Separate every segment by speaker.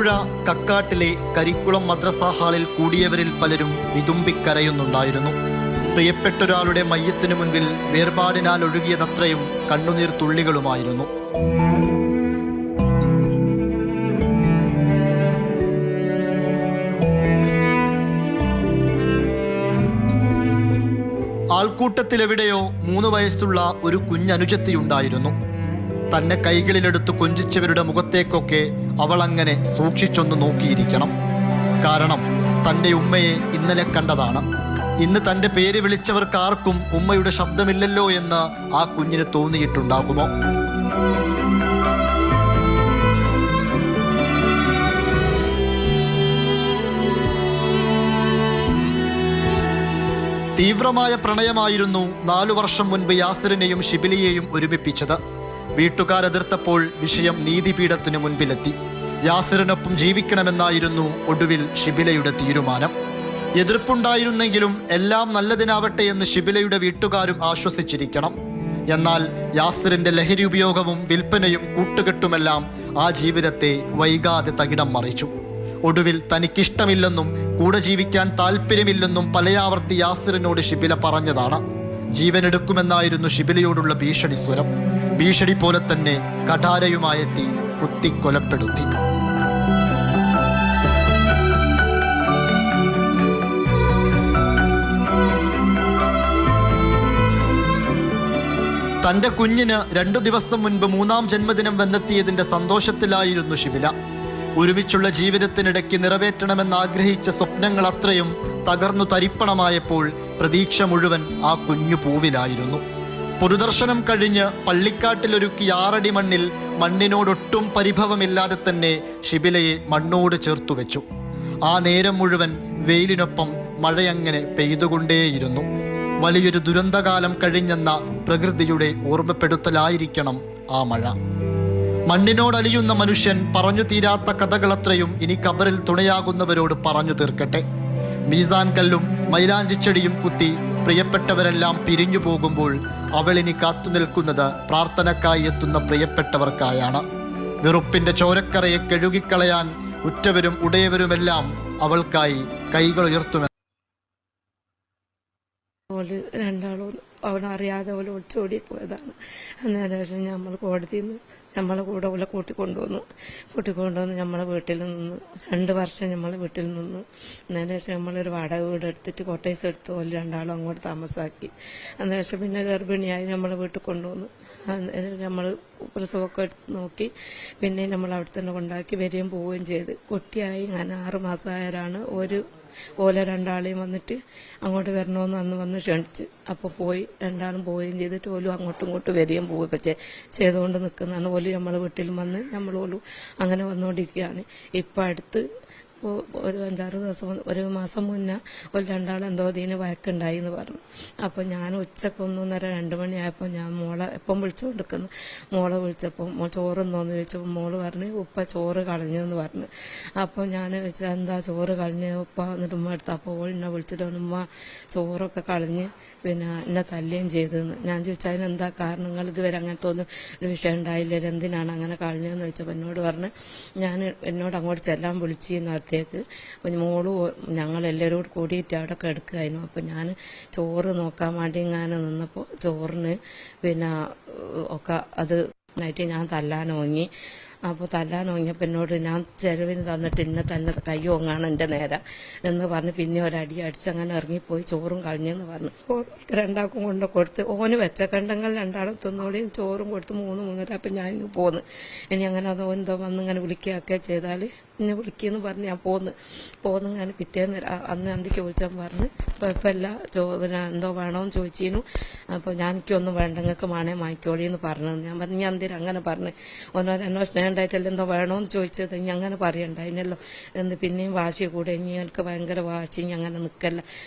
Speaker 1: ആലപ്പുഴ കക്കാട്ടിലെ കരിക്കുളം മദ്രസ ഹാളിൽ കൂടിയവരിൽ പലരും വിതുമ്പിക്കരയുന്നുണ്ടായിരുന്നു. പ്രിയപ്പെട്ടൊരാളുടെ മയ്യത്തിനു മുൻപിൽ വേർപാടിനാൽ ഒഴുകിയതത്രയും കണ്ണുനീർ തുള്ളികളുമായിരുന്നു. ആൾക്കൂട്ടത്തിലെവിടെയോ 3 വയസ്സുള്ള ഒരു കുഞ്ഞനുജത്തിയുണ്ടായിരുന്നു. തന്നെ കൈകളിലെടുത്ത് കൊഞ്ചിച്ചവരുടെ മുഖത്തേക്കൊക്കെ അവൾ അങ്ങനെ സൂക്ഷിച്ചൊന്ന് നോക്കിയിരിക്കണം. കാരണം തൻ്റെ ഉമ്മയെ ഇന്നലെ കണ്ടതാണ്. ഇന്ന് തൻ്റെ പേര് വിളിച്ചവർക്കാർക്കും ഉമ്മയുടെ ശബ്ദമില്ലല്ലോ എന്ന് ആ കുഞ്ഞിന് തോന്നിയിട്ടുണ്ടാകുമോ? തീവ്രമായ പ്രണയമായിരുന്നു 4 വർഷം മുൻപ് യാസിറിനെയും ഷിബിലിയെയും ഒരുമിപ്പിച്ചത്. വീട്ടുകാരെതിർത്തപ്പോൾ വിഷയം നീതിപീഠത്തിനു മുൻപിലെത്തി. യാസിറിനൊപ്പം ജീവിക്കണമെന്നായിരുന്നു ഒടുവിൽ ഷിബിലയുടെ തീരുമാനം. എതിർപ്പുണ്ടായിരുന്നെങ്കിലും എല്ലാം നല്ലതിനാവട്ടെ എന്ന് ഷിബിലയുടെ വീട്ടുകാരും ആശ്വസിച്ചിരിക്കണം. എന്നാൽ യാസിറിന്റെ ലഹരി ഉപയോഗവും വിൽപ്പനയും കൂട്ടുകെട്ടുമെല്ലാം ആ ജീവിതത്തെ വൈകാതെ തകിടം മറിച്ചു. ഒടുവിൽ തനിക്കിഷ്ടമില്ലെന്നും കൂടെ ജീവിക്കാൻ താല്പര്യമില്ലെന്നും പലയാവർത്തി യാസിറിനോട് ഷിബില പറഞ്ഞതാണ്. ജീവനെടുക്കുമെന്നായിരുന്നു ഷിബിലയോടുള്ള ഭീഷണി സ്വരം. ഭീഷണി പോലെ തന്നെ കഠാരയുമായെത്തി കുത്തിക്കൊലപ്പെടുത്തി. തൻ്റെ കുഞ്ഞിന് 2 ദിവസം മുൻപ് 3ാം ജന്മദിനം വന്നെത്തിയതിൻ്റെ സന്തോഷത്തിലായിരുന്നു ഷിബില. ഒരുമിച്ചുള്ള ജീവിതത്തിനിടയ്ക്ക് നിറവേറ്റണമെന്നാഗ്രഹിച്ച സ്വപ്നങ്ങൾ അത്രയും തകർന്നു തരിപ്പണമായപ്പോൾ പ്രതീക്ഷ മുഴുവൻ ആ കുഞ്ഞു പൂവിലായിരുന്നു. പൊതുദർശനം കഴിഞ്ഞ് പള്ളിക്കാട്ടിലൊരുക്കി 6 അടി മണ്ണിൽ മണ്ണിനോടൊട്ടും പരിഭവമില്ലാതെ തന്നെ ഷിബിലയെ മണ്ണോട് ചേർത്തുവെച്ചു. ആ നേരം മുഴുവൻ വെയിലിനൊപ്പം മഴയങ്ങനെ പെയ്തുകൊണ്ടേയിരുന്നു. വലിയൊരു ദുരന്തകാലം കഴിഞ്ഞെന്ന പ്രകൃതിയുടെ ഓർമ്മപ്പെടുത്തലായിരിക്കണം ആ മഴ. മണ്ണിനോടലിയുന്ന മനുഷ്യൻ പറഞ്ഞു തീരാത്ത കഥകളത്രയും ഇനി ഖബറിൽ തുണയാകുന്നവരോട് പറഞ്ഞു തീർക്കട്ടെ. മീസാൻ കല്ലും മൈലാഞ്ചിച്ചെടിയും കുത്തി പ്രിയപ്പെട്ടവരെല്ലാം പിരിഞ്ഞു പോകുമ്പോൾ അവളിനി കാത്തുനിൽക്കുന്നത് പ്രാർത്ഥനക്കായി എത്തുന്ന പ്രിയപ്പെട്ടവർക്കായാണ്. വെറുപ്പിന്റെ ചോരക്കറയെ കഴുകിക്കളയാൻ ഉറ്റവരും ഉടയവരുമെല്ലാം അവൾക്കായി കൈകൾ ഉയർത്തുമെന്ന്.
Speaker 2: രണ്ടാളും അവനറിയാതെ പോലെ ഒളിച്ചോടി പോയതാണ്. അന്നേരം ശേഷം നമ്മൾ കോടതിയിൽ നിന്ന് നമ്മളെ കൂടെ പോലെ കൂട്ടിക്കൊണ്ടുവന്ന് നമ്മളെ വീട്ടിൽ നിന്ന് 2 വർഷം നമ്മളെ വീട്ടിൽ നിന്ന്. അതിന് ശേഷം നമ്മളൊരു വാടക വീട് എടുത്തിട്ട് കോട്ടേഴ്സ് എടുത്ത് പോലെ രണ്ടാളും അങ്ങോട്ട് താമസാക്കി. അതിന് ശേഷം പിന്നെ ഗർഭിണിയായി നമ്മളെ വീട്ടിൽ കൊണ്ടുവന്നു. നമ്മൾ പ്രസവമൊക്കെ എടുത്ത് നോക്കി. പിന്നെ നമ്മൾ അവിടെ തന്നെ കൊണ്ടാക്കി വരികയും പോവുകയും ചെയ്ത് കുട്ടിയായി. ഞാൻ 6 മാസമായവരാണ് ഓലെ രണ്ടാളെയും വന്നിട്ട് അങ്ങോട്ട് വരണമെന്ന് അന്ന് വന്ന് ക്ഷണിച്ച്. അപ്പോൾ പോയി രണ്ടാളും പോവുകയും ചെയ്തിട്ട് ഓലും അങ്ങോട്ടും ഇങ്ങോട്ടും വരികയും പോവുകയൊക്കെ ചെയ്തുകൊണ്ട് നിൽക്കുന്നതാണ്. ഓലും നമ്മളെ വീട്ടിലും വന്ന് നമ്മളോലും അങ്ങനെ വന്നുകൊണ്ടിരിക്കുകയാണ്. ഇപ്പം അടുത്ത് ഒരു 5-6 ദിവസം 1 മാസം മുന്നേ ഒരു രണ്ടാളും എന്തോ ഇതിന് വഴക്കുണ്ടായി എന്ന് പറഞ്ഞു. അപ്പോൾ ഞാൻ ഉച്ചക്ക് 1:30-2 മണിയായപ്പോൾ ഞാൻ മോളെ എപ്പം വിളിച്ചുകൊണ്ടിരിക്കുന്നു. മോളെ വിളിച്ചപ്പോൾ ചോറുണ്ടോയെന്ന് ചോദിച്ചപ്പോൾ മോള് പറഞ്ഞ് ഉപ്പ ചോറ് കളഞ്ഞു എന്ന് പറഞ്ഞു. അപ്പോൾ ഞാൻ ചോദിച്ചാൽ എന്താ ചോറ് കളഞ്ഞ് ഉപ്പ എന്നിട്ട് ഉമ്മ എടുത്ത്. അപ്പോൾ എന്നെ വിളിച്ചിട്ട് ഉമ്മ ചോറൊക്കെ കളഞ്ഞ് പിന്നെ എന്നെ തല്ലുകയും ചെയ്തെന്ന്. ഞാൻ ചോദിച്ചാൽ അതിനെന്താ കാരണങ്ങൾ, ഇതുവരെ അങ്ങനത്തെ ഒന്നും ഒരു വിഷയം ഉണ്ടായില്ല, എന്തിനാണ് അങ്ങനെ കളഞ്ഞതെന്ന് ചോദിച്ചപ്പോൾ എന്നോട് പറഞ്ഞ് എന്നോട് അങ്ങോട്ട് ചെല്ലാൻ വിളിച്ചിരുന്നു അകത്തേക്ക്. അപ്പം മോള് ഞങ്ങളെല്ലാവരും കൂടിയിട്ട് അവിടെ കിടക്കുകയായിരുന്നു. അപ്പം ഞാൻ ചോറ് നോക്കാൻ വേണ്ടി ഇങ്ങനെ നിന്നപ്പോൾ ചോറിന് പിന്നെ ഒക്കെ അത് ആയിട്ട് ഞാൻ തല്ലാനോങ്ങി. അപ്പോൾ തല്ലാനോങ്ങിയപ്പോൾ എന്നോട് ഞാൻ ചെലവിന് തന്നിട്ട് ഇന്നെ തന്നെ കൈ ഓങ്ങാണ് എൻ്റെ നേരെ എന്ന് പറഞ്ഞ് പിന്നെ ഒരടി അടിച്ച് അങ്ങനെ ഇറങ്ങിപ്പോയി ചോറും കളഞ്ഞെന്ന് പറഞ്ഞു. രണ്ടാൾക്കും കൊണ്ട് കൊടുത്ത് ഓന് വെച്ച കണ്ടങ്ങൾ രണ്ടാളും തിന്നോളിയും ചോറും കൊടുത്ത് 3-3:30. അപ്പം ഞാൻ ഇങ്ങ് പോന്ന്. ഇനി അങ്ങനെ അതോ എന്തോ വന്ന് ഇങ്ങനെ വിളിക്കുകയൊക്കെ ചെയ്താൽ എന്നെ വിളിക്കുമെന്ന് പറഞ്ഞ് ഞാൻ പോന്ന് ഇങ്ങനെ പിറ്റേന്ന് അന്ന് അന്തിക്ക് വിളിച്ചാൽ പറഞ്ഞ് കുഴപ്പമില്ല പിന്നെ എന്തോ വേണമെന്ന് ചോദിച്ചിരുന്നു. അപ്പോൾ ഞാൻ എനിക്കൊന്നും വേണ്ട നിങ്ങൾക്ക് വേണേ വാങ്ങിക്കോളിയെന്ന് പറഞ്ഞത്. ഞാൻ പറഞ്ഞു ഞാൻ എന്തിനാ അങ്ങനെ പറഞ്ഞ് ഒന്നോ സ്നേഹം ഉണ്ടായിട്ടല്ല എന്തോ വേണമെന്ന് ചോദിച്ചത് ഇനി അങ്ങനെ പറയണ്ടായിനല്ലോ എന്ന് പിന്നെയും വാശി കൂടെ ഇനി എനിക്ക് ഭയങ്കര വാശി ഇനി അങ്ങനെ നിൽക്കല്ല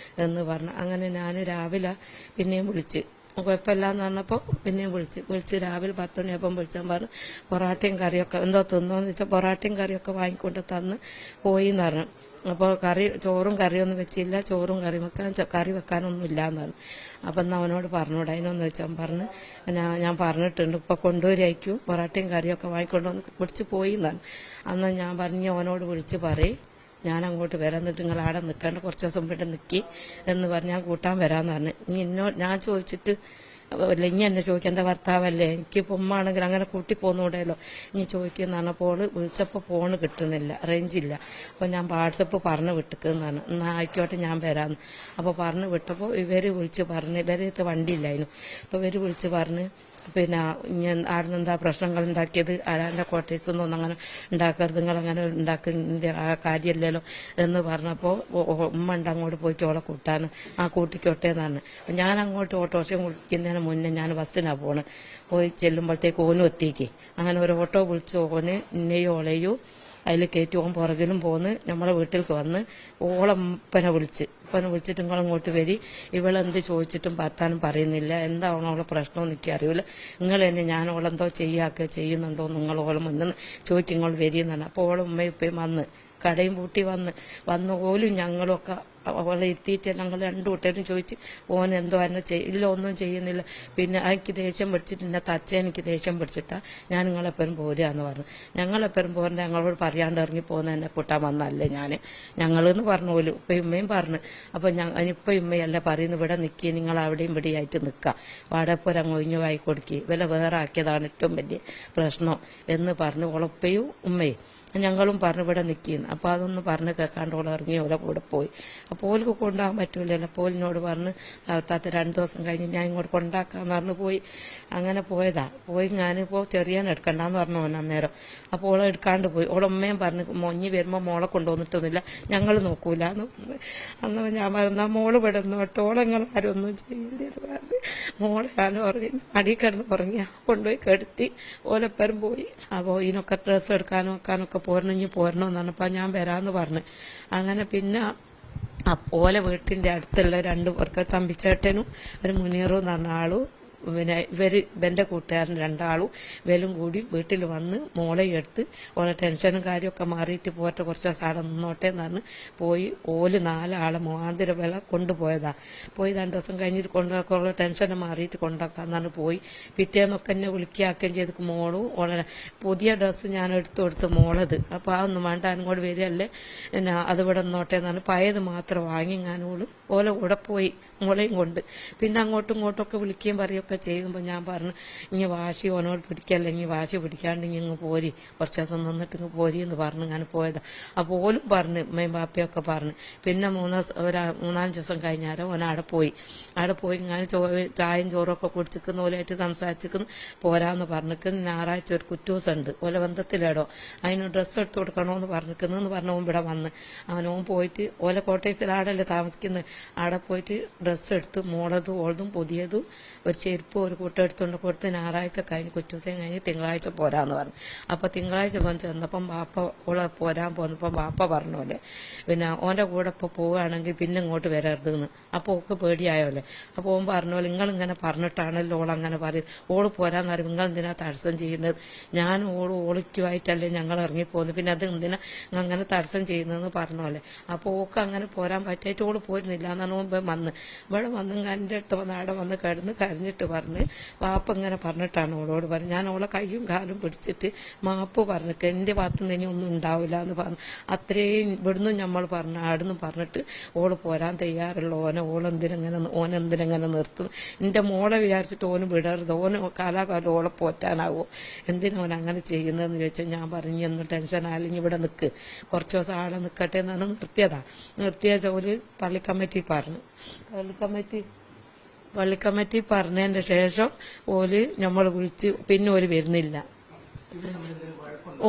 Speaker 2: എന്ന് പറഞ്ഞു. അങ്ങനെ ഞാൻ രാവിലെ പിന്നെയും വിളിച്ച് കുഴപ്പമില്ലാന്ന് പറഞ്ഞപ്പോൾ പിന്നെയും വിളിച്ച് രാവിലെ 10 മണിയായപ്പം വിളിച്ചാൽ പറഞ്ഞു പൊറാട്ടയും കറിയൊക്കെ എന്തോ തിന്നോന്ന് വെച്ചാൽ പൊറാട്ടയും കറിയൊക്കെ വാങ്ങിക്കൊണ്ട് തന്ന് പോയി എന്ന് പറഞ്ഞു. അപ്പോൾ ചോറും കറിയൊന്നും വെച്ചില്ല, ചോറും കറി കറി വെക്കാനൊന്നും ഇല്ല എന്നാണ്. അപ്പം എന്നാൽ അവനോട് പറഞ്ഞൂടെ അതിനൊന്ന് വെച്ചാൽ പറഞ്ഞ് ഞാൻ പറഞ്ഞിട്ടുണ്ട് ഇപ്പം കൊണ്ടുവരായിരിക്കും പൊറാട്ടയും കറിയൊക്കെ വാങ്ങിക്കൊണ്ടുവന്ന് പിടിച്ച് പോയി എന്നാണ്. അന്ന് ഞാൻ പറഞ്ഞ് അവനോട് വിളിച്ച് പറയും ഞാൻ അങ്ങോട്ട് വരാം, എന്നിട്ട് നിങ്ങൾ ആടെ നിൽക്കേണ്ട കുറച്ച് ദിവസം ഇവിടെ നിൽക്കി എന്ന് പറഞ്ഞ് ഞാൻ കൂട്ടാൻ വരാമെന്ന് പറഞ്ഞു. ഞാൻ ചോദിച്ചിട്ട് ഇനി എന്നെ ചോദിക്കാം, എൻ്റെ ഭർത്താവല്ലേ, എനിക്ക് ഉമ്മാണെങ്കിൽ അങ്ങനെ കൂട്ടി പോന്നുകൂടെയല്ലോ ഇനി ചോദിക്കുന്നതാണ്. അപ്പോൾ വിളിച്ചപ്പോൾ ഫോണ് കിട്ടുന്നില്ല, റേഞ്ചില്ല. അപ്പോൾ ഞാൻ വാട്സപ്പ് പറഞ്ഞ് വിട്ടിക്കുന്നതാണ്, എന്നാൽ ആയിക്കോട്ടെ ഞാൻ വരാമെന്ന്. അപ്പോൾ പറഞ്ഞ് വിട്ടപ്പോൾ ഇവർ വിളിച്ച് പറഞ്ഞ് ഇവരത്തെ വണ്ടിയില്ലായിരുന്നു. അപ്പോൾ ഇവർ വിളിച്ച് പറഞ്ഞ് പിന്നെ അവിടെ നിന്ന് എന്താ പ്രശ്നങ്ങൾ ഉണ്ടാക്കിയത്, ആരാൻ്റെ കോട്ടേഴ്സിൽ നിന്നൊന്നും അങ്ങനെ ഉണ്ടാക്കരുത്, നിങ്ങളങ്ങനെ ഉണ്ടാക്കുന്ന ആ കാര്യമല്ലല്ലോ എന്ന് പറഞ്ഞപ്പോൾ ഉമ്മ ഉണ്ട് അങ്ങോട്ട് പോയിട്ട് ഓളെ കൂട്ടാൻ കൂട്ടിക്കോട്ടെ എന്നാണ്. അപ്പം ഞാൻ അങ്ങോട്ട് ഓട്ടോറിക്ഷ വിളിക്കുന്നതിന് മുന്നേ ഞാൻ ബസ്സിനാണ് പോയി ചെല്ലുമ്പോഴത്തേക്ക് ഓനും എത്തിക്ക്. അങ്ങനെ ഒരു ഓട്ടോ വിളിച്ച് ഓന് ഇന്നെയും ഓളെയും അതിൽ കയറ്റി ഓൻ പുറകിലും പോന്ന് നമ്മളെ വീട്ടിലേക്ക് വന്ന് ഓളപ്പനെ വിളിച്ചിട്ട് നിങ്ങളിങ്ങോട്ട് വരി, ഇവളെന്ത് ചോദിച്ചിട്ടും ഭർത്താനും പറയുന്നില്ല, എന്താവണോ അവളെ പ്രശ്നമൊന്നും എനിക്കറിയില്ല, നിങ്ങൾ തന്നെ ഞാൻ ഓളെന്തോ ചെയ്യുന്നുണ്ടോ നിങ്ങൾ ഓളെ മുന്നിൽ ചോദിക്കും നിങ്ങൾ വരിയെന്നാണ്. അപ്പോൾ ഓളെ ഉമ്മയും ഉപ്പയും വന്ന് കടയും പൂട്ടി വന്ന് പോലും ഞങ്ങളൊക്കെ അവളെ ഇരുത്തിയിട്ട് ഞങ്ങൾ രണ്ടു കൂട്ടരും ചോദിച്ച് ഓൻ എന്തോ എന്നെ ഇല്ല ഒന്നും ചെയ്യുന്നില്ല. പിന്നെ എനിക്ക് ദേഷ്യം പിടിച്ചിട്ട് എന്നെ തച്ച എനിക്ക് ദേഷ്യം പിടിച്ചിട്ടാ ഞാൻ നിങ്ങളെപ്പോഴും പോരുകയെന്ന് പറഞ്ഞു. ഞങ്ങളെപ്പോഴും പോരണ്ട, ഞങ്ങളോട് പറയാണ്ട് ഇറങ്ങി പോകുന്ന എന്നെ കൂട്ടാൻ വന്നല്ലേ ഞങ്ങളെന്ന് പറഞ്ഞു പോലും ഉപ്പയും ഉമ്മയും പറഞ്ഞു. അപ്പോൾ ഇപ്പം ഉമ്മയല്ല പറയുന്നു ഇവിടെ നിൽക്കി, നിങ്ങൾ അവിടെയും ഇവിടെയായിട്ട് നിൽക്കുക, വാടകപ്പുര അങ്ങ് ഒഴിഞ്ഞു വായി കൊടുക്കി, വില വേറെ ആക്കിയതാണ് ഏറ്റവും വലിയ പ്രശ്നം എന്ന് പറഞ്ഞു ഉളപ്പയും ഉമ്മയും ഞങ്ങളും പറഞ്ഞു ഇവിടെ നിൽക്കുന്നു. അപ്പോൾ അതൊന്നും പറഞ്ഞ് കേൾക്കാണ്ട് ഓൾ ഇറങ്ങി ഓലെ കൂടെ പോയി. അപ്പോൾ ഓൾക്ക് കൊണ്ടുപോകാൻ പറ്റൂലല്ലോ. അപ്പോൾ എന്നോട് പറഞ്ഞ് താത്ത 2 ദിവസം കഴിഞ്ഞ് ഞാൻ ഇങ്ങോട്ട് കൊണ്ടാക്കാന്ന് പറഞ്ഞ് പോയി. അങ്ങനെ പോയി ഞാനിപ്പോൾ ചെറിയാൻ എടുക്കണ്ടെന്ന് പറഞ്ഞു ഓൻ അന്നേരം. അപ്പോൾ ഓളെ എടുക്കാണ്ട് പോയി. ഓളമ്മയും പറഞ്ഞ് മൊഞ്ഞി വരുമ്പോൾ മോളെ കൊണ്ടുവന്നിട്ടൊന്നുമില്ല, ഞങ്ങൾ നോക്കൂല എന്ന് പറഞ്ഞു. അന്ന് ഞാൻ പറഞ്ഞാൽ മോള് വിടുന്നോട്ട് ഓളങ്ങൾ ആരും ഒന്നും ചെയ്യില്ലെന്ന് പറഞ്ഞു. മോളെ ഞാൻ ഉറങ്ങി അടി കിടന്ന് ഉറങ്ങിയ കൊണ്ടുപോയി കെടുത്തി ഓലെപ്പരും പോയി. അപ്പോൾ ഇതിനൊക്കെ ഡ്രസ്സ് എടുക്കാനും വെക്കാനൊക്കെ പോരണമെന്നാണ്. അപ്പം ഞാൻ വരാമെന്ന് പറഞ്ഞു. അങ്ങനെ പിന്നെ ഓലെ വീട്ടിൻ്റെ അടുത്തുള്ള 2 പേർക്ക് തമ്പിച്ചേട്ടനും ഒരു മുനീറും എന്ന് പറഞ്ഞ ആളും പിന്നെ ഇവന്റെ കൂട്ടുകാരൻ 2 ആളും ഇവരും കൂടി വീട്ടിൽ വന്ന് മോളെ എടുത്ത് ഓളെ ടെൻഷനും കാര്യമൊക്കെ മാറിയിട്ട് പോട്ടെ കുറച്ച് ദിവസം അവിടെ നിന്നോട്ടെ എന്ന് പറഞ്ഞ് പോയി. ഓല് 4 ആളെ മുഖാന്തര വില കൊണ്ടുപോയതാ. പോയി 2 ദിവസം കഴിഞ്ഞിട്ട് കൊണ്ടുപോയി ടെൻഷന് മാറിയിട്ട് കൊണ്ടുവെക്കാന്നാണ് പോയി. പിറ്റേന്നൊക്കെ എന്നെ വിളിക്കുകയും ചെയ്ത് മോളും ഓളെ പുതിയ ഡ്രസ്സ് ഞാൻ എടുത്തു കൊടുത്ത് മോളത്. അപ്പോൾ അതൊന്നും വേണ്ട അങ്ങോട്ട് വരികയല്ലേ പിന്നെ അതിവിടെ നിന്നോട്ടെ എന്നാണ്. പയത് മാത്രം വാങ്ങി ഞാനോള് ഓലെ കൂടെ പോയി മോളെയും കൊണ്ട്. പിന്നെ അങ്ങോട്ടും ഇങ്ങോട്ടൊക്കെ വിളിക്കുകയും പറയുകയൊക്കെ ചെയ്യുമ്പോൾ ഞാൻ പറഞ്ഞു ഇനി വാശി ഓനോട് പിടിക്കല്ല, ഇനി വാശി പിടിക്കാണ്ട് ഇങ്ങ് പോരി, കുറച്ച് ദിവസം നിന്നിട്ട് ഇങ്ങ് പോരി എന്ന് പറഞ്ഞു ഞാൻ പോയതാ. അപ്പോൾ ഓലും പറഞ്ഞ് ഉമ്മയും ബാപ്പയൊക്കെ പറഞ്ഞു. പിന്നെ 3-4 ദിവസം കഴിഞ്ഞാലും ഓൻ അവിടെ പോയി ഞാൻ ചായയും ചോറൊക്കെ കുടിച്ചിരിക്കുന്ന ഓലായിട്ട് സംസാരിച്ചിരിക്കുന്നു പോരാന്ന് പറഞ്ഞിരിക്കുന്നു. ഞായറാഴ്ച ഒരു കുറ്റൂസം ഉണ്ട് ഓല ബന്ധത്തിലേടോ, അതിന് ഡ്രസ്സ് എടുത്ത് കൊടുക്കണമെന്ന് പറഞ്ഞിരിക്കുന്നു പറഞ്ഞ ഇവിടെ വന്ന് അവനോൻ പോയിട്ട് ഓല കോട്ടേഴ്സിൽ ആടല്ലേ താമസിക്കുന്നത്, അവിടെ പോയിട്ട് ഡ്രസ്സ് എടുത്ത് മോളതും ഓളതും പുതിയതും ഒരു ചെരുപ്പ് ഒരു കൂട്ടം എടുത്തുകൊണ്ട് കൊടുത്ത് ഞായറാഴ്ച കഴിഞ്ഞ് കുറ്റൂസം കഴിഞ്ഞ് തിങ്കളാഴ്ച പോരാന്ന് പറഞ്ഞു. അപ്പോൾ തിങ്കളാഴ്ച വന്ന് ചെന്നപ്പം ബാപ്പ ഓളെ പോരാൻ പോന്നപ്പം ബാപ്പ പറഞ്ഞോലെ പിന്നെ ഓൻ്റെ കൂടെ ഇപ്പോൾ പോവുകയാണെങ്കിൽ പിന്നെ ഇങ്ങോട്ട് വരരുതെന്ന്. അപ്പോൾ ഓക്ക് പേടിയായോലെ. അപ്പോൾ ഓൻ പറഞ്ഞോലെ നിങ്ങളിങ്ങനെ പറഞ്ഞിട്ടാണല്ലോ ഓളങ്ങനെ പറയും, ഓള് പോരാന്ന് പറയും നിങ്ങൾ എന്തിനാ തടസ്സം ചെയ്യുന്നത്, ഞാൻ ഓളിക്കുമായിട്ടല്ലേ ഞങ്ങൾ ഇറങ്ങിപ്പോകുന്നത്, പിന്നെ അത് എന്തിനാ അങ്ങനെ തടസ്സം ചെയ്യുന്നതെന്ന് പറഞ്ഞോലെ. അപ്പോൾ ഓക്ക് അങ്ങനെ പോരാൻ പറ്റായിട്ട് ഓള് പോരുന്നില്ല എന്നാണ് ഓൻ ഇവിടെ വന്ന് എൻ്റെ അടുത്ത് വന്ന് അവിടെ വന്ന് കിടന്ന് കരഞ്ഞിട്ട് പറഞ്ഞ് വാപ്പ ഇങ്ങനെ പറഞ്ഞിട്ടാണ് ഓളോട് പറഞ്ഞു. ഞാൻ ഓളെ കയ്യും കാലും പിടിച്ചിട്ട് മാപ്പ് പറഞ്ഞിട്ട് എൻ്റെ ഭാഗത്ത് നിന്ന് ഇനി ഒന്നും ഉണ്ടാവില്ല എന്ന് പറഞ്ഞു. അത്രയും ഇവിടുന്ന് നമ്മൾ പറഞ്ഞു ആടുന്ന് പറഞ്ഞിട്ട് ഓള് പോരാൻ തയ്യാറുള്ള ഓനെന്തിനെങ്ങനെ നിർത്തുന്നു. എൻ്റെ മോളെ വിചാരിച്ചിട്ട് ഓന് വിടരുത്, ഓന് കാലാകാലം ഓളെ പോറ്റാനാവോ, എന്തിനാ ഓൻ അങ്ങനെ ചെയ്യുന്നതെന്ന് ചോദിച്ചാൽ ഞാൻ പറഞ്ഞു ഒന്നും ടെൻഷൻ ആയില്ലെങ്കിൽ ഇവിടെ നിൽക്ക്, കുറച്ച് ദിവസം ആളെ നിൽക്കട്ടെ എന്നാണ് നിർത്തിയ ജോലി പള്ളി കമ്മിറ്റി പറഞ്ഞു. പള്ളി കമ്മിറ്റി പറഞ്ഞതിന്റെ ശേഷം ഓല് നമ്മൾ വിളിച്ച് പിന്നെ ഓല് വരുന്നില്ല.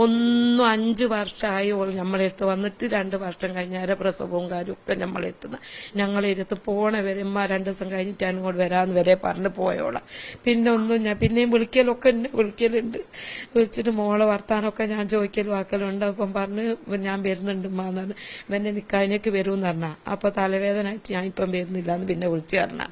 Speaker 2: ഒന്നും 5 വർഷമായി ഓൾ നമ്മളെടുത്ത് വന്നിട്ട് 2 വർഷം കഴിഞ്ഞാൽ പ്രസവവും കാര്യമൊക്കെ നമ്മളെത്തുന്ന ഞങ്ങളെടുത്ത് പോണ വരെ 2 ദിവസം കഴിഞ്ഞിട്ട് അങ്ങോട്ട് വരാന്ന് വരെ പറഞ്ഞ് പോയോളാം. പിന്നെ ഒന്നും ഞാൻ പിന്നെയും വിളിക്കലൊക്കെ എന്നെ വിളിക്കലുണ്ട്. വിളിച്ചിട്ട് മോളെ വർത്താനമൊക്കെ ഞാൻ ചോദിക്കലും ആക്കലുണ്ട്. അപ്പം പറഞ്ഞ് ഞാൻ വരുന്നുണ്ട് എന്നാണ് പിന്നെ നിക്കാനേക്ക് വരുമെന്ന് പറഞ്ഞാ. അപ്പൊ തലവേദനയായിട്ട് ഞാൻ ഇപ്പം വരുന്നില്ല എന്ന് പിന്നെ വിളിച്ചു പറഞ്ഞാ.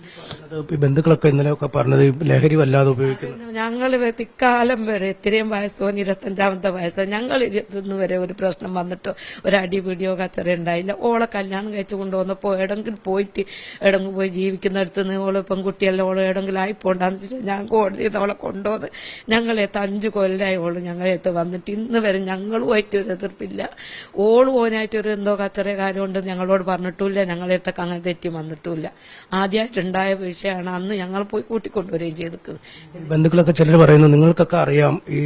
Speaker 3: ബന്ധുക്കളൊക്കെ ഇന്നലെയൊക്കെ പറഞ്ഞത് ലഹരി വല്ലാതെ ഉപയോഗിക്കുന്നു.
Speaker 2: ഞങ്ങള് ഇക്കാലം വരെ ഇത്രയും വയസ്സോന് 25-ാമത്തെ വയസ്സായി. ഞങ്ങൾ ഇന്ന് വരെ ഒരു പ്രശ്നം വന്നിട്ടോ ഒരു അടി പിടിയോ കച്ചറ ഉണ്ടായില്ല. ഓളെ കല്യാണം കഴിച്ചു കൊണ്ടുവന്നപ്പോൾ എവിടെങ്കിലും പോയിട്ട് എവിടെങ്കിലും പോയി ജീവിക്കുന്നിടത്ത് നിന്ന് ഓളെ പെൺകുട്ടിയെല്ലാം ഓളെ എവിടെങ്കിലും ആയിപ്പോണ്ടാന്ന് വെച്ചിട്ട് ഞാൻ കോടതിയിൽ നിന്ന് അവളെ കൊണ്ടുവന്ന് ഞങ്ങളെത്ത് 5 കൊല്ലമായി ഓള് ഞങ്ങളെത്ത് വന്നിട്ട് ഇന്ന് വരെ ഞങ്ങളുമായിട്ട് ഒരു എതിർപ്പില്ല. ഓള് ഓനായിട്ട് ഒരു എന്തോ കച്ചറ കാര്യമുണ്ട് ഞങ്ങളോട് പറഞ്ഞിട്ടില്ല. ഞങ്ങളെടുത്തൊക്കെ അങ്ങനെ തെറ്റി വന്നിട്ടില്ല. ആദ്യമായിട്ടുണ്ടായ വിഷയമാണ്. അന്ന് ഞങ്ങൾ പോയി കൂട്ടിക്കൊണ്ടുവരികയും ചെയ്തിരിക്കുന്നത്.
Speaker 3: ബന്ധുക്കളൊക്കെ ചിലർ പറയുന്നു നിങ്ങൾക്കൊക്കെ അറിയാം ഈ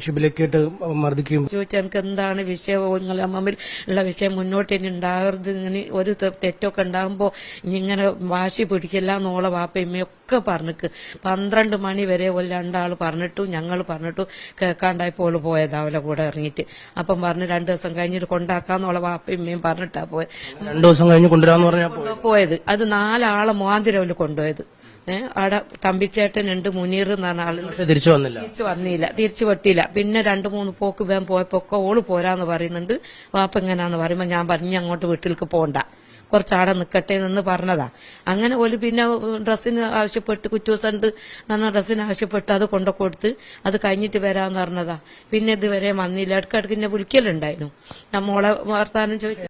Speaker 3: ഷിബിലക്കേട്ട് മർദ്ദിക്കും.
Speaker 2: ചോദിച്ചാൽ എനിക്ക് എന്താണ് വിഷയം, നിങ്ങൾ അമ്മമ്മിൽ ഉള്ള വിഷയം മുന്നോട്ട് ഇനി ഉണ്ടാകരുത്, ഇങ്ങനെ ഒരു തെറ്റൊക്കെ ഉണ്ടാകുമ്പോൾ ഇങ്ങനെ വാശി പിടിക്കില്ല എന്നോളെ വാപ്പയമ്മയൊക്കെ പറഞ്ഞിക്ക്. 12 മണി വരെ ഒരു 2 ആള് പറഞ്ഞിട്ടു, ഞങ്ങൾ പറഞ്ഞിട്ടു കേൾക്കാണ്ടായപ്പോൾ പോയത് അവളെ കൂടെ ഇറങ്ങിയിട്ട്. അപ്പം പറഞ്ഞ് 2 ദിവസം കഴിഞ്ഞിട്ട് കൊണ്ടാക്കാന്നോളെ വാപ്പയമ്മയും പറഞ്ഞിട്ടാ പോയത്.
Speaker 3: 2 ദിവസം കഴിഞ്ഞ് കൊണ്ടുവരാന്ന് പറഞ്ഞാൽ
Speaker 2: പോയത് അത് 4 ആളെ മോന്തിരവില് കൊണ്ടുപോയത്. അവിടെ തമ്പിച്ചേട്ടൻ ഉണ്ട്, മുനീർ എന്ന് പറഞ്ഞ ആള്.
Speaker 3: തിരിച്ചു വന്നില്ല,
Speaker 2: തിരിച്ചു വെട്ടിയില്ല. പിന്നെ 2-3 പോക്ക് വേഗം പോയപ്പോ ഒക്കെ ഓള് പോരാന്ന് പറയുന്നുണ്ട്. വാപ്പ എങ്ങനാന്ന് പറയുമ്പോ ഞാൻ പറഞ്ഞു അങ്ങോട്ട് വീട്ടിലേക്ക് പോണ്ട, കുറച്ചാടെ നിക്കട്ടെ എന്ന് പറഞ്ഞതാ. അങ്ങനെ ഓല് പിന്നെ ഡ്രസ്സിന് ആവശ്യപ്പെട്ട് കുറ്റൂസുണ്ട് ഡ്രസ്സിന് ആവശ്യപ്പെട്ട് അത് കൊണ്ടു കൊടുത്ത് അത് കഴിഞ്ഞിട്ട് വരാന്ന് പറഞ്ഞതാ. പിന്നെ ഇതുവരെ വന്നില്ല. ഇടയ്ക്കിടയ്ക്ക് എന്നെ വിളിക്കലുണ്ടായിരുന്നു. ഞാൻ മോളെ വർത്താനം ചോദിച്ചു.